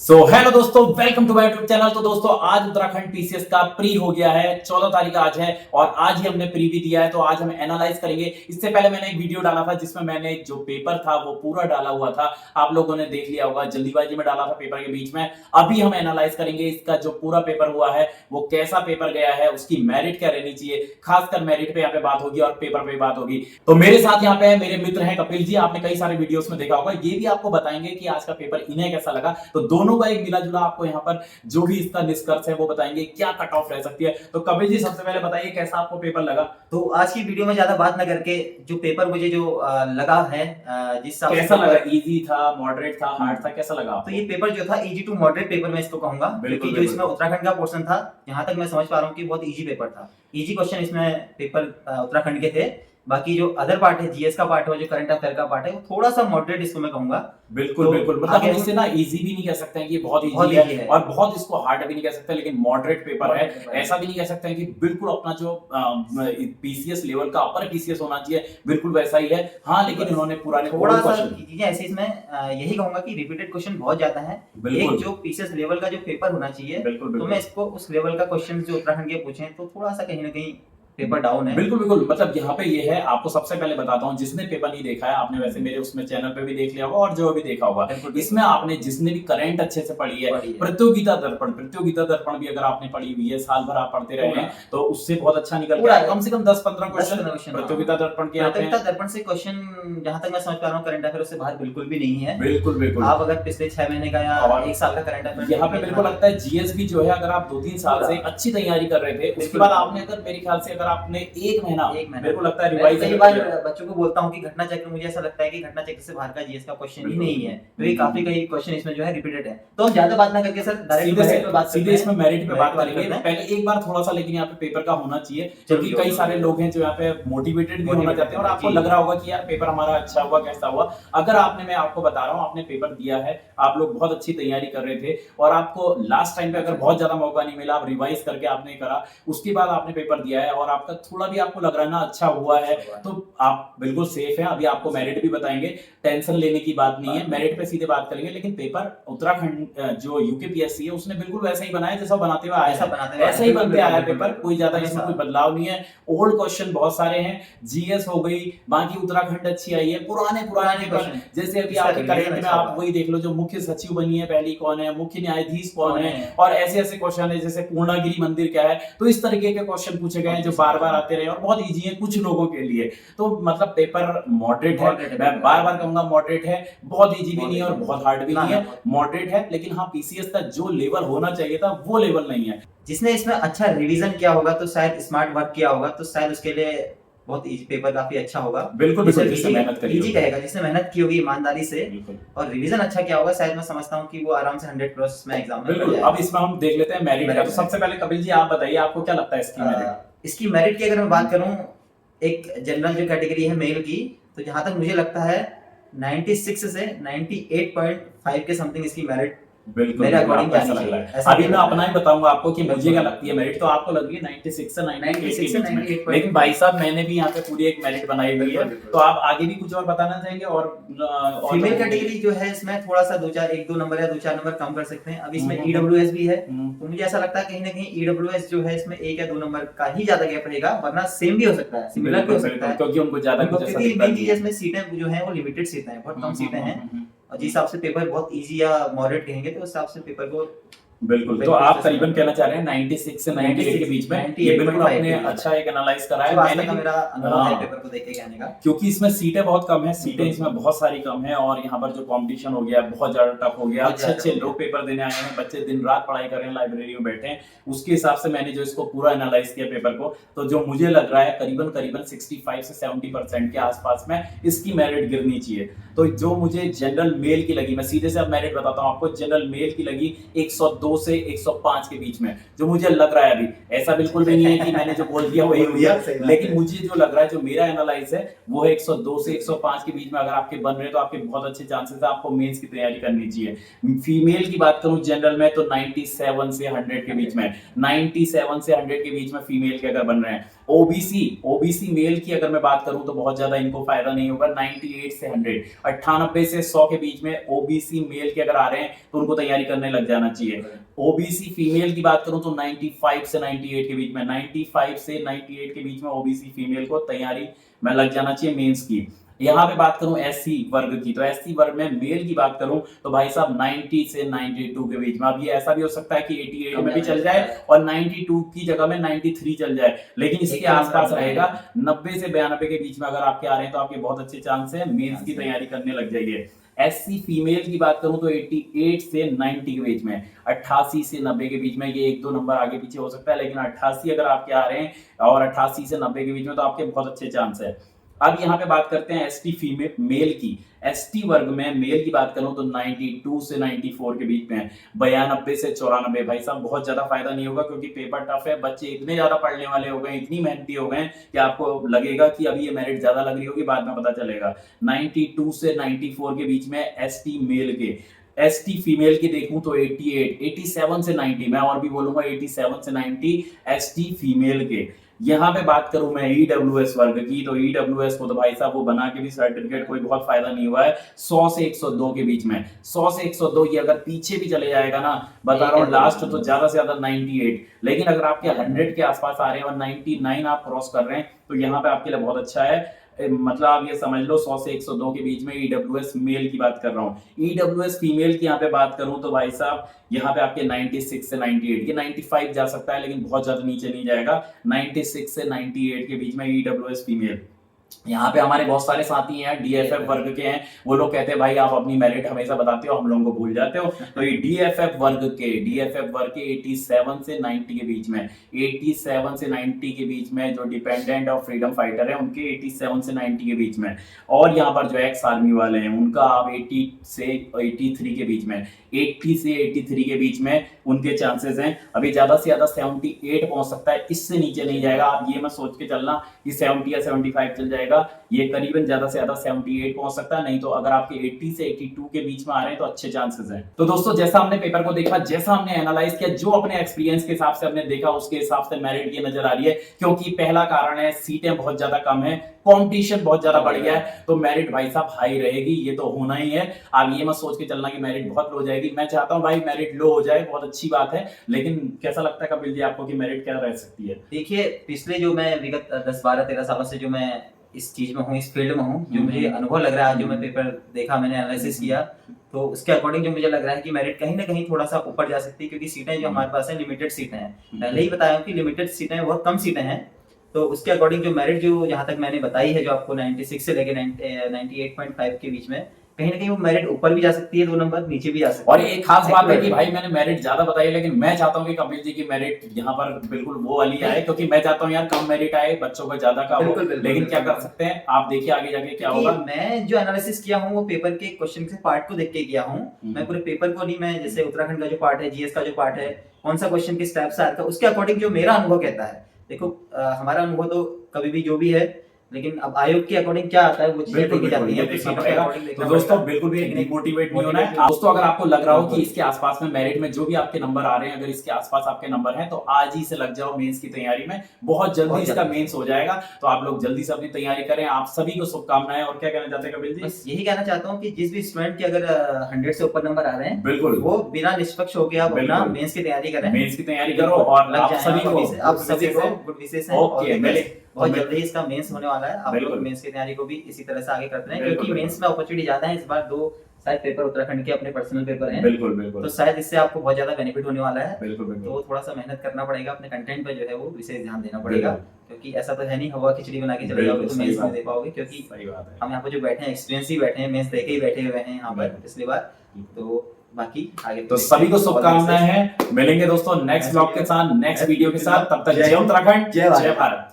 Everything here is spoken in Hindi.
हेलो दोस्तों, welcome to my YouTube channel. तो दोस्तों आज उत्तराखंड पीसीएस का प्री हो गया है, 14 तारीख आज है और आज ही हमने प्री भी दिया है। तो आज हम एनालाइज करेंगे। इससे पहले मैंने एक वीडियो डाला था जिसमें मैंने जो पेपर था वो पूरा डाला हुआ था, आप लोगों ने देख लिया होगा। जल्दीबाजी में डाला था पेपर के बीच में। अभी हम एनालाइज करेंगे इसका जो पूरा पेपर हुआ है वो कैसा पेपर गया है, उसकी मेरिट क्या रहनी चाहिए। खासकर मेरिट पे यहाँ पे बात होगी और पेपर पे बात होगी। तो मेरे साथ यहाँ पे मेरे मित्र हैं कपिल जी, आपने कई सारे वीडियोस में देखा होगा। ये भी आपको बताएंगे कि आज का पेपर इन्हें कैसा लगा। तो दोनों का एक मिला जुला आपको यहाँ पर जो भी इसका निष्कर्ष है वो बताएंगे, क्या कट ऑफ रह सकती है। तो कपिल जी सबसे पहले बताइए कैसा आपको पेपर लगा। तो आज की वीडियो में ज्यादा बात न करके जो पेपर मुझे जो लगा है, जिस हिसाब से कैसा लगा, इजी था, मॉडरेट था, हार्ड था, कैसा लगा तो ये पेपर जो था इजी टू मॉडरेट पेपर मैं इसको कहूंगा, क्योंकि जो इसमें उत्तराखंड का पोर्शन था, यहाँ तक मैं समझ पा रहा हूँ कि बहुत इजी पेपर था। इजी क्वेश्चन इसमें पेपर उत्तराखंड के थे। बाकी जो अदर पार्ट है, जीएस का पार्ट है, जो करंट अफेयर का पार्ट है, वो थोड़ा सा मॉडरेट इसको मैं कहूंगा। बिल्कुल तो बिल्कुल, मतलब हम इसे ना इजी भी नहीं कह सकते हैं कि बहुत इजी है और बहुत इसको हार्ड भी नहीं कह सकते, लेकिन मॉडरेट पेपर है। ऐसा भी नहीं कह सकते हैं कि बिल्कुल अपना जो पीसीएस लेवल का अपर पीसीएस होना चाहिए बिल्कुल वैसा ही है। हाँ, लेकिन इन्होंने पुराने थोड़ा सा चीजें ऐसे इसमें यही कहूंगा कि रिपीटेड क्वेश्चन बहुत ज्यादा है। एक जो पीसीएस लेवल का जो पेपर होना चाहिए, तो मैं इसको उस लेवल का क्वेश्चन जो उत्तराखंड के पूछे तो थोड़ा सा कहीं ना कहीं पेपर डाउन है। बिल्कुल बिल्कुल, मतलब यहाँ पे ये है, आपको सबसे पहले बताता हूँ, जिसने पेपर नहीं देखा है, आपने वैसे मेरे उसमें चैनल पे भी देख लिया होगा और जो भी देखा होगा, इसमें आपने जिसने भी करंट अच्छे से पढ़ी है, प्रतियोगिता दर्पण भी अगर आपने पढ़ी हुई है, साल भर आप पढ़ते रहे हैं तो उससे बहुत अच्छा निकल गया। कम से कम 10-15 क्वेश्चन प्रतियोगिता दर्पण के। प्रतियोगिता दर्पण से क्वेश्चन जहां तक मैं समझ पा रहा हूँ करंट अफेयर से बाहर बिल्कुल भी नहीं है। बिल्कुल बिल्कुल, आप अगर पिछले 6 महीने का या 1 साल का करंट अफेयर, यहाँ पे मेरे को लगता है जीएस भी जो है, अगर आप 2-3 साल से अच्छी तैयारी कर रहे थे, उसके बाद आपने अगर मेरे ख्याल से अगर आपने एक महीना मेरे को लगता है रिवाइज, कई बार बच्चों को बोलता हूँ कि घटना चक्र, मुझे ऐसा लगता है कि घटना चक्र से बाहर का जीएस का क्वेश्चन ही नहीं है, क्योंकि काफी कई क्वेश्चन इसमें जो है रिपीटेड है। तो हम ज्यादा बात ना करके सर डायरेक्ट सीधे इसमें मेरिट पे बात करेंगे। पहले एक बार थोड़ा सा लेकिन यहाँ पे पेपर का होना चाहिए, क्योंकि कई सारे लोग हैं जो यहाँ पे मोटिवेटेड भी होना चाहते हैं और आपको लग रहा होगा कि यार पेपर हमारा अच्छा हुआ, कैसा हुआ। अगर आपने, मैं आपको बता रहा हूँ, आपने पेपर दिया है, आप लोग बहुत अच्छी तैयारी कर रहे थे और आपको लास्ट टाइम पे अगर बहुत ज्यादा मौका नहीं मिला, आप रिवाइज करके आपने करा, उसके बाद आपने पेपर दिया है और आपका थोड़ा भी आपको लग रहा है ना अच्छा हुआ है, तो आप बिल्कुल सेफ हैं। अभी आपको मेरिट भी बताएंगे, टेंशन लेने की बात नहीं है, मेरिट पे सीधे बात करेंगे। लेकिन पेपर उत्तराखंड जो यूकेपीएससी है उसने बिल्कुल वैसा ही बनाया जैसा बनाते हुए आया है, ऐसा ही बनते आया है पेपर, कोई ज्यादा इसमें कोई बदलाव नहीं है। ओल्ड क्वेश्चन बहुत सारे हैं, जीएस हो गई, बाकी उत्तराखंड अच्छी आई है, पुराने पेपर जैसे अभी आपके करंट में आप वही देख लो, जो मुख्य सचिव बनी है पहली कौन है, मुख्य न्यायाधीश कौन है, और ऐसे ऐसे क्वेश्चन है जैसे पूर्णागिरी मंदिर क्या है। तो इस तरीके के क्वेश्चन पूछे गए हैं जो बार बार आते रहे और बहुत इजी है कुछ लोगों के लिए। तो मतलब पेपर मॉडरेट है, मैं बार बार कहूंगा मॉडरेट है, बहुत इजी भी नहीं है और बहुत हार्ड भी नहीं है, मॉडरेट है। लेकिन हाँ, पीसीएस का जो लेवल होना चाहिए था वो लेवल नहीं है। जिसने इसमें अच्छा रिवीजन किया होगा, तो शायद स्मार्ट वर्क किया होगा, तो शायद उसके लिए बहुत इजी पेपर काफी अच्छा होगा। बिल्कुल, जिसने मेहनत करी इजी कहेगा, जिसने मेहनत की होगी ईमानदारी से और रिवीजन अच्छा किया होगा, शायद मैं समझता हूं कि वो आराम से 100+ में एग्जाम में बिल्कुल। अब इसमें हम देख लेते हैं मेरिट का। तो सबसे पहले कपिल जी आप बताइए, आपको क्या लगता है इसकी मेरिट? इसकी मेरिट की अगर मैं बात करूं, एक जनरल जो कैटेगरी है मेल की, तो जहां तक मुझे लगता है 96 से 98.5 के समथिंग इसकी मेरिट बिल्कुल मेरे अकॉर्डिंग ऐसा लग रहा है। अभी मैं अपना ही बताऊंगा आपको कि मुझे क्या लगती है मेरिट। तो आपको लग रही है 96 से 98, लेकिन भाई साहब मैंने भी यहाँ पे पूरी एक मेरिट बनाई हुई है। तो आप आगे भी कुछ और बताना चाहेंगे? और फीमेल कैटेगरी जो है इसमें थोड़ा सा 1-2 नंबर या 2-4 नंबर कम कर सकते हैं। अब इसमें ईडब्ल्यूएस भी है, तो मुझे ऐसा लगता है कहीं ना कहीं ईडब्ल्यूएस जो है इसमें 1 या 2 नंबर का ही ज्यादा गैप रहेगा, वरना सेम भी हो सकता है, सिमिलर भी हो सकता है, क्योंकि उनको ज्यादा इसमें सीटें जो है वो लिमिटेड सीटें हैं, बहुत कम सीटें हैं। और जिस हिसाब से पेपर बहुत इजी या मॉडरेट कहेंगे तो उस हिसाब से पेपर को बिल्कुल। तो आप करीबन कहना चाह रहे हैं 96 से 98 के बीच में। ये बिल्कुल आपने अच्छा एक एनालाइज करा है। मैंने का मेरा अनुभव है पेपर को देख के कहने का, क्योंकि इसमें सीटें बहुत कम है, सीटें इसमें बहुत सारी कम है और यहाँ पर जो कंपटीशन हो गया बहुत ज्यादा टफ हो गया। अच्छे लोग पेपर देने आए हैं, बच्चे दिन रात पढ़ाई कर रहे हैं, लाइब्रेरी में बैठे हैं। उसके हिसाब से मैंने जो इसको पूरा एनालाइज किया पेपर को, तो जो मुझे लग रहा है करीबन 65 से 70% के आसपास में इसकी मेरिट गिरनी चाहिए। तो जो मुझे जनरल मेल की लगी, मैं सीधे से अब मेरिट बताता हूँ आपको, जनरल मेल की लगी 102 से 105 के बीच में, जो मुझे लग रहा है। अभी ऐसा बिल्कुल भी नहीं है कि मैंने जो बोल दिया वही हुआ, लेकिन मुझे जो लग रहा है, जो मेरा एनालाइज है वो है 102 से 105 के बीच में अगर आपके बन रहे हैं तो आपके बहुत अच्छे चांसेस है, आपको मेंस की तैयारी करनी चाहिए। फीमेल की बात करूं जनरल में तो 97 से 100 के बीच में, 97 से 100 के बीच में फीमेल के अगर बन रहे हैं। ओबीसी मेल की अगर मैं बात करूं तो बहुत ज्यादा इनको फायदा नहीं होगा। 98 से 100, 98 से 100 के बीच में ओबीसी मेल के अगर आ रहे हैं तो उनको तैयारी करने लग जाना चाहिए। ओबीसी फीमेल की बात करूं तो 95 से 98 के बीच में, 95 से 98 के बीच में ओबीसी फीमेल को तैयारी में लग जाना चाहिए मेंस की। यहाँ पे बात करूं एससी वर्ग की, तो एससी वर्ग में मेल की बात करूं तो भाई साहब 90 से 92 के बीच में। अब ये ऐसा भी हो सकता है कि 88 में भी चल जाए और 92 की जगह में 93 चल जाए, लेकिन इसके आसपास रहेगा। 90 से 92 के बीच में अगर आपके आ रहे हैं तो आपके बहुत अच्छे चांस है मेंस की तैयारी करने लग जाइए। एससी फीमेल की बात करूं तो 88 से 90 के बीच में, 88 से 90 के बीच में, ये एक दो नंबर आगे पीछे हो सकता है, लेकिन 88 अगर आपके आ रहे हैं और 88 से 90 के बीच में तो आपके बहुत अच्छे चांस है। अब यहाँ पे बात करते हैं एसटी फीमेल मेल की। एसटी वर्ग में मेल की बात करूं तो 92 से 94 के बीच में, 92 से 94। भाई साहब बहुत ज्यादा फायदा नहीं होगा क्योंकि पेपर टफ है, बच्चे इतने ज्यादा पढ़ने वाले हो गए, इतनी मेहनती हो गए कि आपको लगेगा कि अभी ये मेरिट ज्यादा लग रही होगी, बाद में पता चलेगा। 92 से 94 के बीच में एसटी मेल के। एसटी फीमेल की देखूं तो 88, 87 से 90, मैं और भी बोलूंगा 87 से 90 एसटी फीमेल के। यहाँ पे बात करूं मैं ईडब्ल्यूएस वर्ग की, तो ईडब्ल्यूएस को तो भाई साहब वो बना के भी सर्टिफिकेट कोई बहुत फायदा नहीं हुआ है। 100 से 102 के बीच में, 100 से 102 ये अगर पीछे भी चले जाएगा ना, बता रहा हूँ लास्ट तो ज्यादा से ज्यादा 98, लेकिन अगर आपके 100 के आसपास आ रहे हैं और 99 आप क्रॉस कर रहे हैं तो यहाँ पे आपके लिए बहुत अच्छा है। मतलब आप ये समझ लो 100 से 102 के बीच में ईडब्ल्यूएस मेल की बात कर रहा हूँ। ईडब्ल्यूएस फीमेल की यहाँ पे बात करूं तो भाई साहब यहाँ पे आपके 96 से 98, ये 95 जा सकता है लेकिन बहुत ज्यादा नीचे नहीं जाएगा। 96 से 98 के बीच में ईडब्ल्यूएस फीमेल। यहाँ पे हमारे बहुत सारे साथी हैं डीएफएफ वर्ग के हैं, वो लोग कहते हैं भाई आप अपनी मेरिट हमेशा बताते हो, हम लोगों को भूल जाते हो। तो ये डीएफएफ वर्ग के 87 से 90 के बीच में, 87 से 90 के बीच में जो डिपेंडेंट और फ्रीडम फाइटर है उनके 87 से 90 के बीच में, और यहाँ पर जो एक्स आर्मी वाले हैं उनका आप 80 से 83 के बीच में, 80 से 83 के बीच में उनके चांसेस हैं। अभी ज्यादा से ज्यादा 78 पहुंच सकता है, इससे नीचे नहीं जाएगा। आप ये मत सोच के चलना कि 70 या 75 चल जाएगा, ये करीबन ज्यादा से ज्यादा 78 पहुंच सकता है, नहीं तो अगर आपके 80 से 82 के बीच में आ रहे हैं तो अच्छे चांसेस हैं। तो दोस्तों जैसा हमने पेपर को देखा, जैसा हमने एनालाइज किया, जो अपने एक्सपीरियंस के हिसाब से हमने देखा उसके हिसाब से मेरिट ये नजर आ रही है, क्योंकि पहला कारण है सीटें बहुत ज्यादा कम है, कंपटीशन बहुत ज्यादा बढ़ गया है, तो मेरिट भाई साहब हाई रहेगी, ये तो होना ही है। आप ये मत सोच के चलना कि मेरिट बहुत लो जाएगी। मैं चाहता हूं भाई मेरिट लो हो जाए, बहुत अच्छी बात है, लेकिन कैसा लगता है कपिल जी आपको कि मेरिट क्या रह सकती है? देखिए पिछले जो मैं विगत 10, 12, 13 सालों से जो मैं इस चीज में हूँ, इस फील्ड में हूँ, जो मुझे अनुभव लग रहा है, जो मैं पेपर देखा, मैंने एनालिसिस किया, तो उसके अकॉर्डिंग जो मुझे लग रहा है कि मेरिट कहीं ना कहीं थोड़ा सा ऊपर जा सकती है, क्योंकि सीटें जो हमारे पास है लिमिटेड सीटें हैं। पहले ही बताया कि लिमिटेड सीटें बहुत कम सीटें हैं, तो उसके अकॉर्डिंग जो मेरिट जो यहाँ तक मैंने बताई है, जो आपको 96 से लेके 98.5 के बीच में, कहीं ना कहीं वो मेरिट ऊपर भी जा सकती है, 2 नंबर नीचे भी जा सकती है। और एक खास बात है कि भाई मैंने मेरिट ज्यादा बताई, लेकिन मैं चाहता हूँ कि कपिल जी की मेरिट यहाँ पर बिल्कुल वो वाली आए, क्योंकि मैं चाहता हूँ यार कम मेरिट आए, बच्चों का ज्यादा का हो, लेकिन क्या कर सकते हैं, आप देखिए आगे जाके क्या होगा। मैं जो एनालिसिस किया हूँ वो पेपर के क्वेश्चन के पार्ट को देख के किया हूँ, मैं पूरे पेपर को नहीं, मैं जैसे उत्तराखंड का जो पार्ट है, जीएस का जो पार्ट है, कौन सा क्वेश्चन किस टाइप से आता है, उसके अकॉर्डिंग जो मेरा अनुभव कहता है। देखो हमारा अनुभव तो कभी भी जो भी है, लेकिन अब आयोग के अकॉर्डिंग क्या आता है वो चीजें देखी जाती है। तो दोस्तों बिल्कुल भी डिमोटिवेट नहीं होना है। दोस्तों अगर आपको लग रहा हो कि इसके आसपास में मेरिट में जो भी आपके नंबर आ रहे हैं, अगर इसके आसपास आपके नंबर हैं, तो आज ही से लग जाओ मेंस की तैयारी में, बहुत जल्दी इसका मेंस हो जाएगा। तो आप लोग जल्दी से अपनी तैयारी करें। आप सभी को शुभकामनाएं। और क्या कहना चाहते हैं कपिल जी? बस यही कहना चाहता हूँ कि जिस भी स्टूडेंट के अगर 100 से ऊपर नंबर आ रहे हैं, बिल्कुल वो बिना निष्पक्ष हो गया अपना मेंस की तैयारी करें, मेंस की तैयारी करो। और आप सभी को गुड विशेष है। ओके, बहुत जल्दी इसका मेंस होने वाला है। आप लोग मेंस की तैयारी को भी इसी तरह से आगे करते हैं, क्योंकि मेंस में अपॉर्चुनिटी ज्यादा है। इस बार 2 शायद पेपर उत्तराखंड के अपने पर्सनल पेपर हैं, बिल्कुल, तो शायद इससे आपको बहुत ज्यादा बेनिफिट होने वाला है। बिल्कुल। तो थोड़ा सा मेहनत करना पड़ेगा, अपने कंटेंट पे जो है वो विशेष ध्यान देना पड़ेगा, क्योंकि ऐसा तो है नहीं हवा खिचड़ी बना के चले जाओगे तो मेंस में दे पाओगे, क्योंकि हम यहाँ पे जो बैठे हैं एक्सपीरियंस ही बैठे हैं, मेंस देके ही बैठे हुए हैं यहाँ पर पिछली बार। तो बाकी आगे तो सभी को शुभकामनाएं हैं। मिलेंगे दोस्तों नेक्स्ट ब्लॉग के साथ, नेक्स्ट वीडियो के साथ। तब तक जय उत्तराखंड, जय भारत।